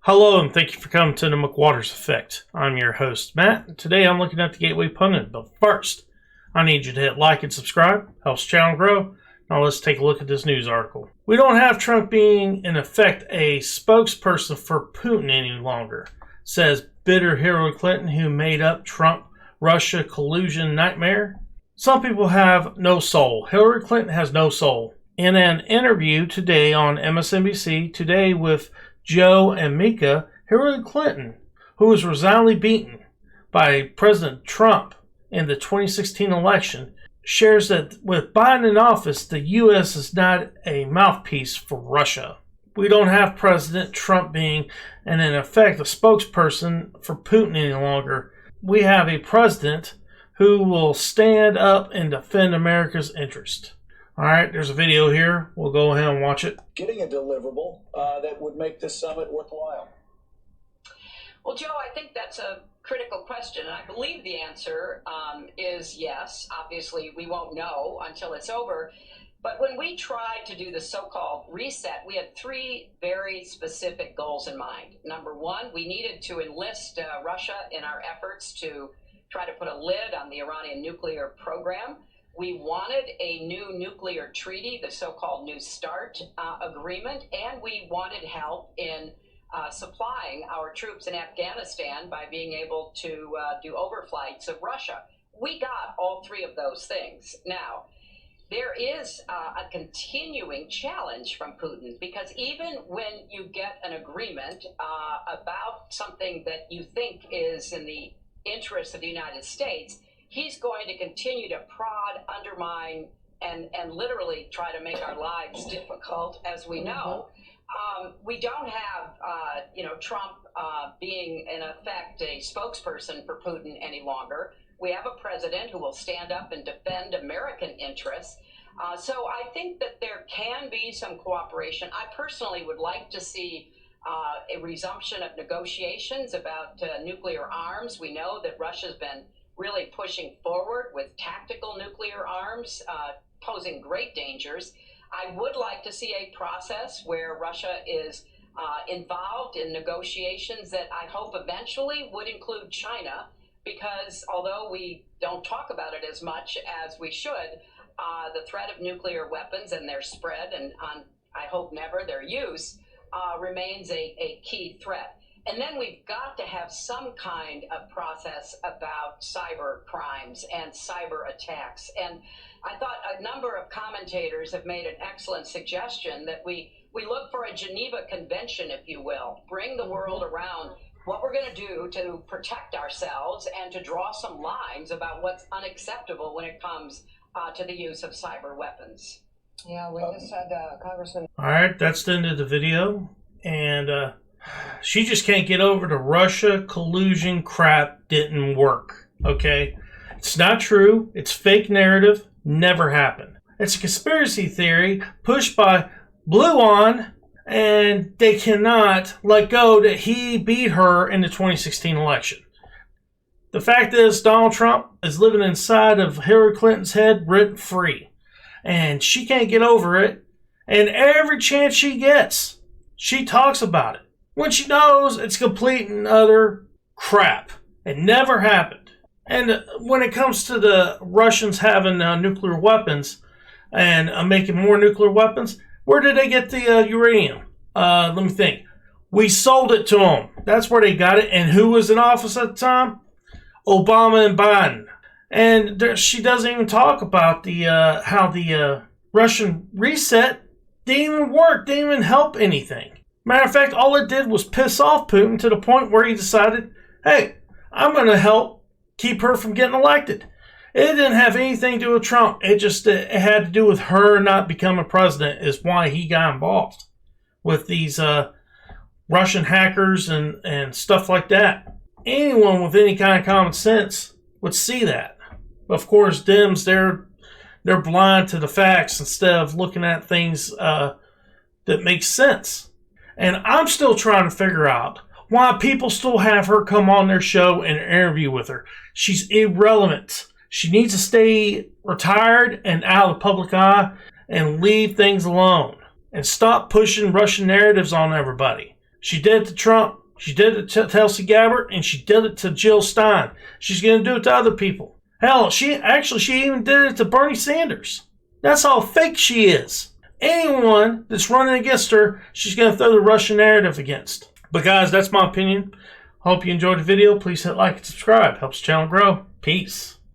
Hello, and thank you for coming to the McWaters Effect. I'm your host, Matt, and today I'm looking at the Gateway Pundit. But first, I need you to hit like and subscribe. Helps the channel grow. Now let's take a look at this news article. We don't have Trump being, in effect, a spokesperson for Putin any longer, says bitter Hillary Clinton who made up Trump-Russia collusion nightmare. Some people have no soul. Hillary Clinton has no soul. In an interview today on MSNBC, today with Joe and Mika, Hillary Clinton, who was resoundingly beaten by President Trump in the 2016 election, shares that with Biden in office, the U.S. is not a mouthpiece for Russia. We don't have President Trump being, and in effect, a spokesperson for Putin any longer. We have a president who will stand up and defend America's interest. All right, there's a video here. We'll go ahead and watch it. Getting a deliverable that would make this summit worthwhile? Well, Joe, I think that's a critical question. And I believe the answer is yes. Obviously, we won't know until it's over. But when we tried to do the so-called reset, we had three very specific goals in mind. Number one, we needed to enlist Russia in our efforts to try to put a lid on the Iranian nuclear program. We wanted a new nuclear treaty, the so-called New START agreement, and we wanted help in supplying our troops in Afghanistan by being able to do overflights of Russia. We got all three of those things. Now, there is a continuing challenge from Putin, because even when you get an agreement about something that you think is in the interest of the United States, he's going to continue to prod, undermine, and literally try to make our lives difficult, as we know. We don't have, Trump being, in effect, a spokesperson for Putin any longer. We have a president who will stand up and defend American interests. So I think that there can be some cooperation. I personally would like to see a resumption of negotiations about nuclear arms. We know that Russia's been really pushing forward with tactical nuclear arms, posing great dangers. I would like to see a process where Russia is involved in negotiations that I hope eventually would include China, because although we don't talk about it as much as we should, the threat of nuclear weapons and their spread, and I hope never their use, remains a key threat. And then we've got to have some kind of process about cyber crimes and cyber attacks. And I thought a number of commentators have made an excellent suggestion that we look for a Geneva Convention, if you will, bring the world around what we're going to do to protect ourselves and to draw some lines about what's unacceptable when it comes to the use of cyber weapons. Yeah, we just had Congressman. All right, that's the end of the video. And she just can't get over the Russia collusion crap didn't work, okay? It's not true. It's fake narrative. Never happened. It's a conspiracy theory pushed by Blue On, and they cannot let go that he beat her in the 2016 election. The fact is, Donald Trump is living inside of Hillary Clinton's head rent-free, and she can't get over it, and every chance she gets, she talks about it, when she knows it's complete and utter crap. It never happened. And when it comes to the Russians having nuclear weapons and making more nuclear weapons, where did they get the uranium? Let me think. We sold it to them. That's where they got it. And who was in office at the time? Obama and Biden. And she doesn't even talk about the how the Russian reset didn't even work, didn't even help anything. Matter of fact, all it did was piss off Putin to the point where he decided, hey, I'm going to help keep her from getting elected. It didn't have anything to do with Trump. It had to do with her not becoming president is why he got involved with these Russian hackers and stuff like that. Anyone with any kind of common sense would see that. But of course, Dems, they're blind to the facts instead of looking at things that make sense. And I'm still trying to figure out why people still have her come on their show and interview with her. She's irrelevant. She needs to stay retired and out of the public eye and leave things alone. And stop pushing Russian narratives on everybody. She did it to Trump. She did it to Tulsi Gabbard, and she did it to Jill Stein. She's going to do it to other people. Hell, she even did it to Bernie Sanders. That's how fake she is. Anyone that's running against her, she's going to throw the Russian narrative against. But guys, that's my opinion. Hope you enjoyed the video. Please hit like and subscribe. Helps the channel grow. Peace.